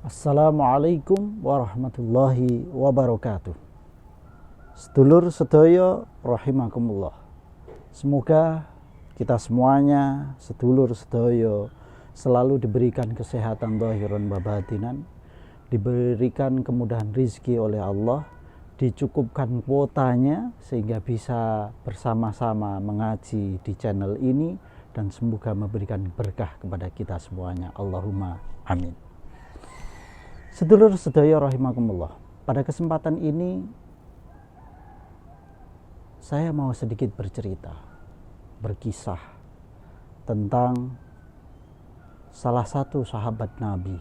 Assalamualaikum warahmatullahi wabarakatuh. Sedulur sedaya rahimakumullah. Semoga kita semuanya, sedulur sedaya, selalu diberikan kesehatan zahiran wa batinan, diberikan kemudahan rizki oleh Allah, dicukupkan kuotanya sehingga bisa bersama-sama mengaji di channel ini, dan semoga memberikan berkah kepada kita semuanya. Allahumma amin. Sedulur sedaya rahimakumullah, pada kesempatan ini saya mau sedikit bercerita, berkisah tentang salah satu sahabat Nabi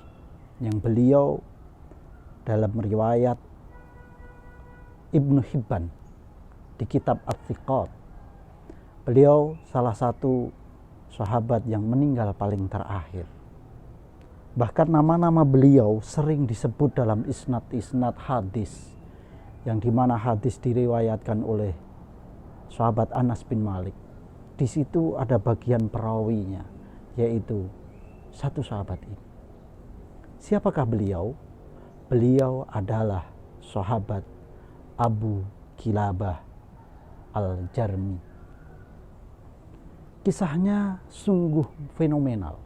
yang beliau dalam riwayat Ibnu Hibban di kitab At-Thiqat, beliau salah satu sahabat yang meninggal paling terakhir. Bahkan nama-nama beliau sering disebut dalam isnad-isnad hadis, yang dimana hadis diriwayatkan oleh sahabat Anas bin Malik. Di situ ada bagian perawinya, yaitu satu sahabat ini. Siapakah beliau? Beliau adalah sahabat Abu Kilabah Al-Jarmi. Kisahnya sungguh fenomenal,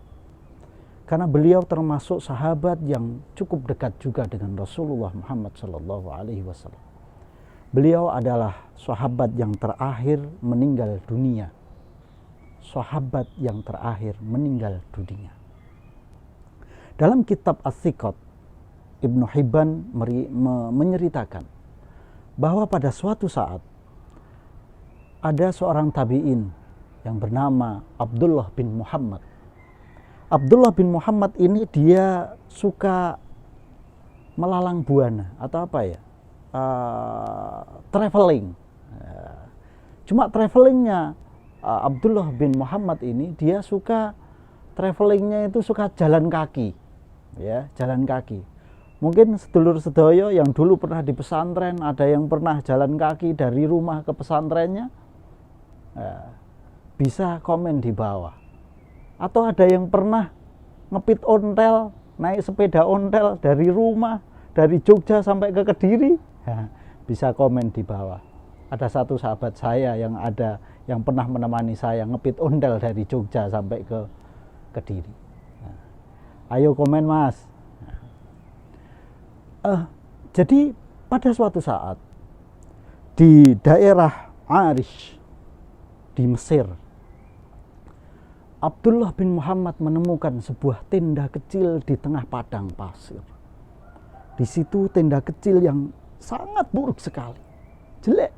karena beliau termasuk sahabat yang cukup dekat juga dengan Rasulullah Muhammad SAW. Beliau adalah sahabat yang terakhir meninggal dunia. Sahabat yang terakhir meninggal dunia. Dalam kitab At-Thiqat, Ibnu Hibban menceritakan bahwa pada suatu saat ada seorang tabi'in yang bernama Abdullah bin Muhammad. Abdullah bin Muhammad ini dia suka melalang buana atau apa ya, traveling. Cuma travelingnya Abdullah bin Muhammad ini, dia suka travelingnya itu suka jalan kaki, ya, jalan kaki. Mungkin sedulur sedaya yang dulu pernah di pesantren, ada yang pernah jalan kaki dari rumah ke pesantrennya, bisa komen di bawah. Atau ada yang pernah ngepit ontel, naik sepeda ontel dari rumah, dari Jogja sampai ke Kediri, bisa komen di bawah. Ada satu sahabat saya yang pernah menemani saya ngepit ontel dari Jogja sampai ke Kediri. Ayo komen mas. Jadi pada suatu saat di daerah Arish di Mesir, Abdullah bin Muhammad menemukan sebuah tenda kecil di tengah padang pasir. Di situ tenda kecil yang sangat buruk sekali, jelek.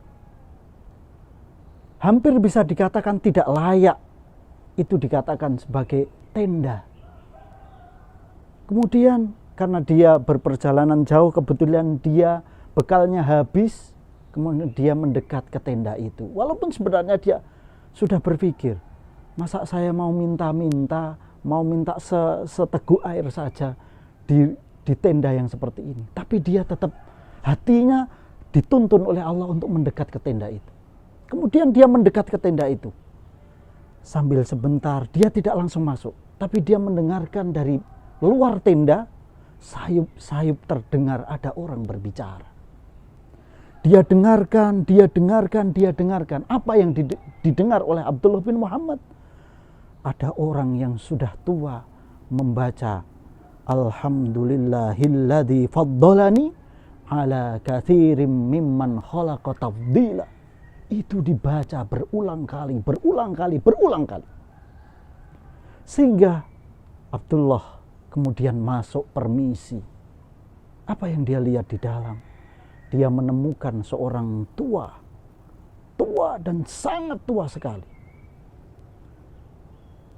Hampir bisa dikatakan tidak layak itu dikatakan sebagai tenda. Kemudian karena dia berperjalanan jauh, kebetulan dia bekalnya habis, kemudian dia mendekat ke tenda itu. Walaupun sebenarnya dia sudah berpikir, masa saya mau minta seteguk air saja di tenda yang seperti ini. Tapi dia tetap hatinya dituntun oleh Allah untuk mendekat ke tenda itu. Kemudian dia mendekat ke tenda itu. Sambil sebentar, dia tidak langsung masuk, tapi dia mendengarkan dari luar tenda, sayup-sayup terdengar ada orang berbicara. Dia dengarkan. Apa yang didengar oleh Abdullah bin Muhammad? Ada orang yang sudah tua membaca Alhamdulillahilladzi faddalani ala katsirin mimman khalaqa tafdila. Itu dibaca berulang kali. Sehingga Abdullah kemudian masuk permisi. Apa yang dia lihat di dalam? Dia menemukan seorang tua dan sangat tua sekali.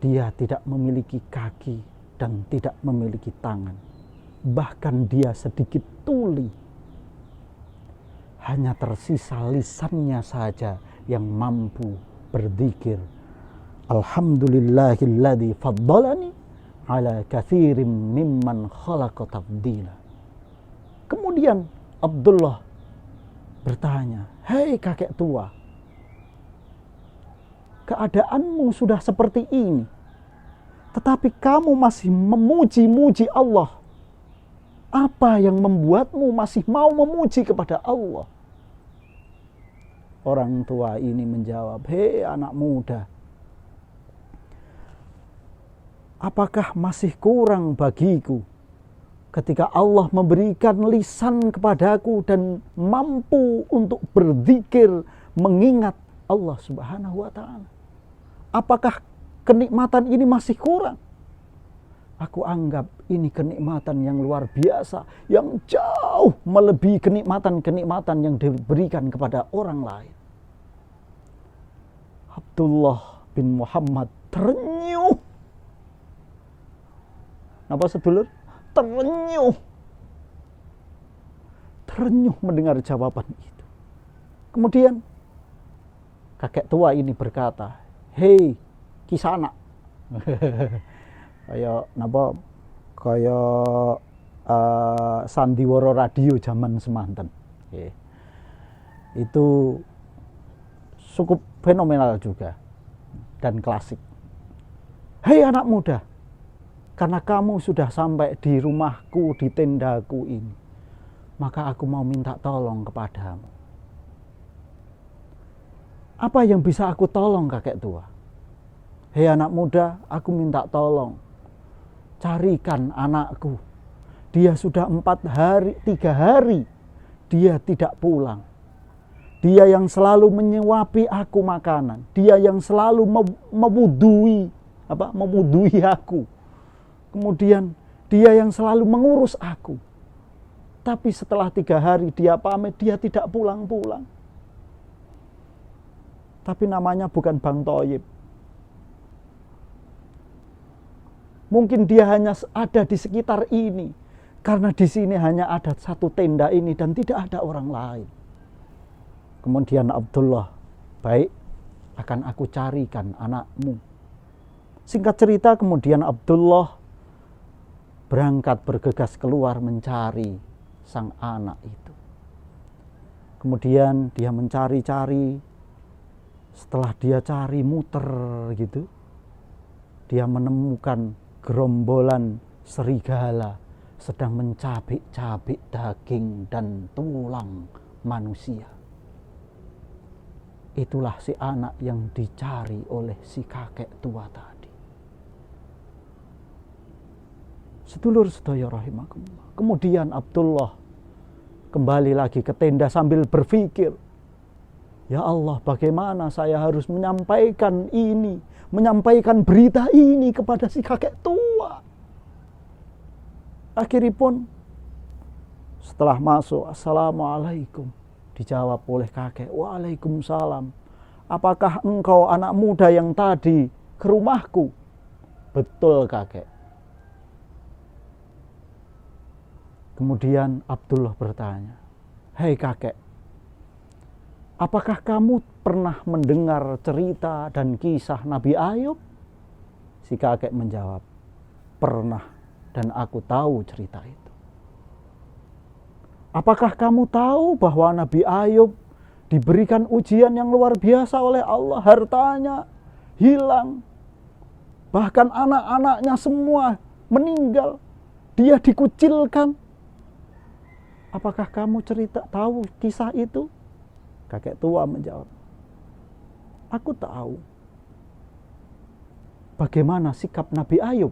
Dia tidak memiliki kaki dan tidak memiliki tangan. Bahkan dia sedikit tuli. Hanya tersisa lisannya saja yang mampu berzikir. Alhamdulillahilladzi faddalani ala katsirin mimman khalaqa tafdila. Kemudian Abdullah bertanya, "Hei kakek tua, keadaanmu sudah seperti ini, tetapi kamu masih memuji-muji Allah. Apa yang membuatmu masih mau memuji kepada Allah? Orang tua ini menjawab, hei anak muda, apakah masih kurang bagiku ketika Allah memberikan lisan kepadaku dan mampu untuk berzikir mengingat Allah Subhanahu wa ta'ala? Apakah kenikmatan ini masih kurang? Aku anggap ini kenikmatan yang luar biasa, yang jauh melebihi kenikmatan-kenikmatan yang diberikan kepada orang lain. Abdullah bin Muhammad terenyuh. Napa sedulur? Terenyuh. Terenyuh mendengar jawaban itu. Kemudian kakek tua ini berkata, hei Kisanak. Kayak sandiwara radio zaman semanten. Itu cukup fenomenal juga dan klasik. Hei anak muda, karena kamu sudah sampai di rumahku, di tendaku ini, maka aku mau minta tolong kepadamu. Apa yang bisa aku tolong, kakek tua? Hei anak muda, aku minta tolong, carikan anakku. Dia sudah 3 hari dia tidak pulang. Dia yang selalu menyuapi aku makanan. Dia yang selalu memudui aku. Kemudian dia yang selalu mengurus aku. Tapi setelah 3 hari dia pamit, dia tidak pulang-pulang. Tapi namanya bukan Bang Toyib. Mungkin dia hanya ada di sekitar ini. Karena di sini hanya ada satu tenda ini dan tidak ada orang lain. Kemudian Abdullah, baik, akan aku carikan anakmu. Singkat cerita, kemudian Abdullah berangkat bergegas keluar mencari sang anak itu. Kemudian dia mencari-cari. Setelah dia cari muter gitu, dia menemukan gerombolan serigala sedang mencabik-cabik daging dan tulang manusia. Itulah si anak yang dicari oleh si kakek tua tadi. Sedulur sedaya rahimakumullah. Kemudian Abdullah kembali lagi ke tenda sambil berpikir, ya Allah, bagaimana saya harus menyampaikan berita ini kepada si kakek tua. Akhiripun setelah masuk, Assalamualaikum. Dijawab oleh kakek, Waalaikumsalam. Apakah engkau anak muda yang tadi ke rumahku? Betul, kakek. Kemudian Abdullah bertanya, hei kakek, apakah kamu pernah mendengar cerita dan kisah Nabi Ayub? Si kakek menjawab, pernah, dan aku tahu cerita itu. Apakah kamu tahu bahwa Nabi Ayub diberikan ujian yang luar biasa oleh Allah? Hartanya hilang, bahkan anak-anaknya semua meninggal. Dia dikucilkan. Apakah kamu tahu kisah itu? Kakek tua menjawab, aku tahu. Bagaimana sikap Nabi Ayub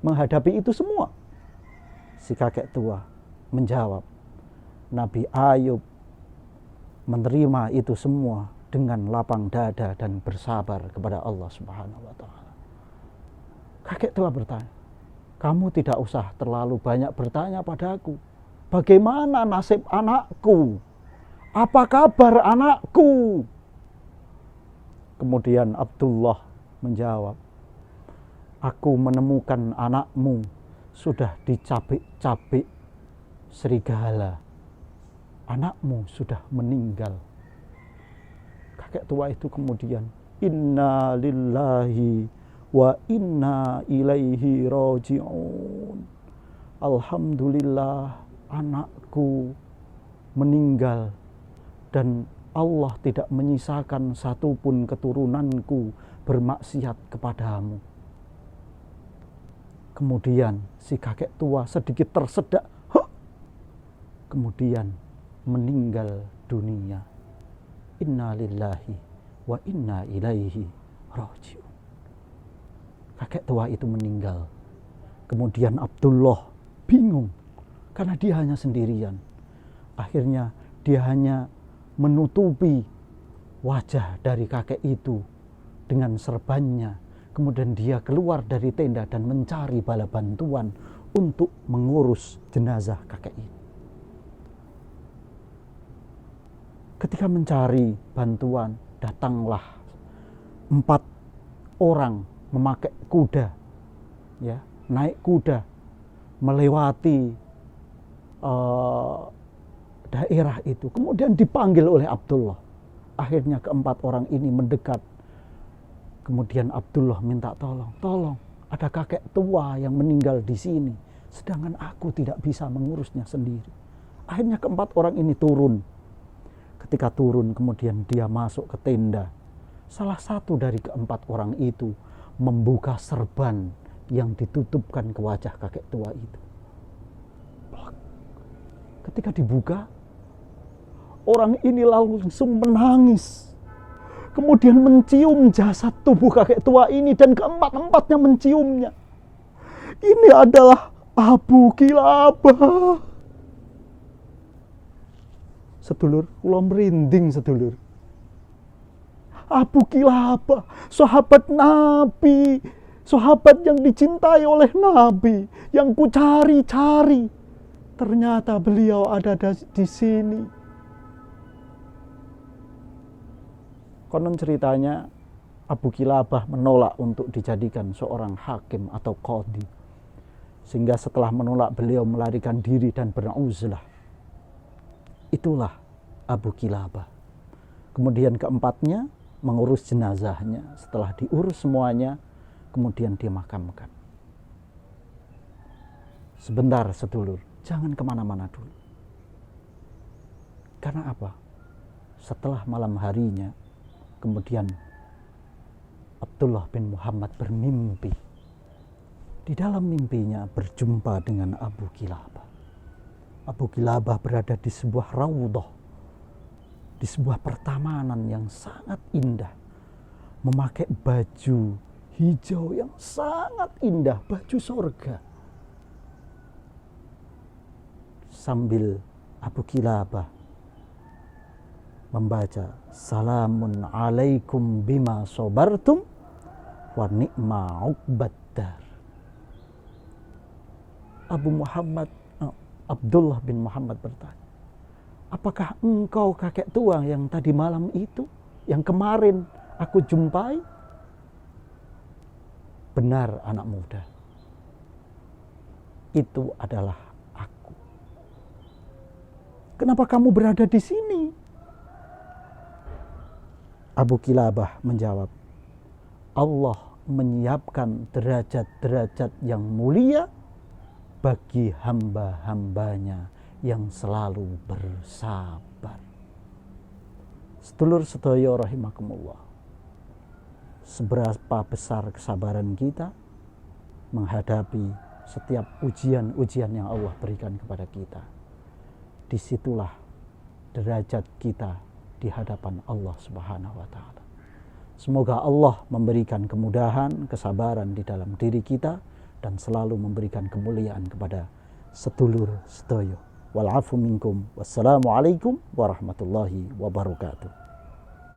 menghadapi itu semua? Si kakek tua menjawab, Nabi Ayub menerima itu semua dengan lapang dada dan bersabar kepada Allah Subhanahu wa ta'ala. Kakek tua bertanya, kamu tidak usah terlalu banyak bertanya padaku. Bagaimana nasib anakku? Apa kabar anakku? Kemudian Abdullah menjawab, aku menemukan anakmu sudah dicabik-cabik serigala. Anakmu sudah meninggal. Kakek tua itu kemudian, inna lillahi wa inna ilaihi raji'un. Alhamdulillah, anakku meninggal dan Allah tidak menyisakan satupun keturunanku bermaksiat kepadamu. Kemudian si kakek tua sedikit tersedak. kemudian meninggal dunia. Inna lillahi wa inna ilaihi raji'un. Kakek tua itu meninggal. Kemudian Abdullah bingung karena dia hanya sendirian. Akhirnya dia hanya menutupi wajah dari kakek itu dengan serbannya. Kemudian dia keluar dari tenda dan mencari bala bantuan untuk mengurus jenazah kakek ini. Ketika mencari bantuan, datanglah 4 orang memakai kuda, ya, naik kuda melewati daerah itu. Kemudian dipanggil oleh Abdullah. Akhirnya keempat orang ini mendekat. Kemudian Abdullah minta tolong, ada kakek tua yang meninggal di sini, sedangkan aku tidak bisa mengurusnya sendiri. Akhirnya keempat orang ini turun. Ketika turun, kemudian dia masuk ke tenda. Salah satu dari keempat orang itu membuka serban yang ditutupkan ke wajah kakek tua itu. Ketika dibuka, orang ini langsung menangis. Kemudian mencium jasad tubuh kakek tua ini dan keempat-empatnya menciumnya. Ini adalah Abu Kilabah. Sedulur, kula merinding sedulur. Abu Kilabah, sahabat Nabi, sahabat yang dicintai oleh Nabi, yang ku cari-cari. Ternyata beliau ada di sini. Konon ceritanya Abu Kilabah menolak untuk dijadikan seorang hakim atau qadhi. Sehingga setelah menolak, beliau melarikan diri dan beruzlah. Itulah Abu Kilabah. Kemudian keempatnya mengurus jenazahnya. Setelah diurus semuanya, kemudian dimakamkan. Sebentar sedulur, jangan kemana-mana dulu. Karena apa? Setelah malam harinya, kemudian Abdullah bin Muhammad bermimpi. Di dalam mimpinya berjumpa dengan Abu Kilabah. Abu Kilabah berada di sebuah raudhah, di sebuah pertamanan yang sangat indah, memakai baju hijau yang sangat indah, baju surga. Sambil Abu Kilabah membaca, salamun alaikum bima sobartum wa ni'ma uqbaddar. Abdullah bin Muhammad bertanya, apakah engkau kakek tua yang tadi malam itu, yang kemarin aku jumpai? Benar anak muda, itu adalah aku. Kenapa kamu berada di sini? Abu Kilabah menjawab, Allah menyiapkan derajat-derajat yang mulia bagi hamba-hambanya yang selalu bersabar. Sedulur sedaya rahimakumullah, seberapa besar kesabaran kita menghadapi setiap ujian-ujian yang Allah berikan kepada kita, disitulah derajat kita di hadapan Allah Subhanahu wa Ta'ala. Semoga Allah memberikan kemudahan, kesabaran di dalam diri kita, dan selalu memberikan kemuliaan kepada sedulur sedoyo. Wal afu minkum. Wassalamualaikum warahmatullahi wabarakatuh.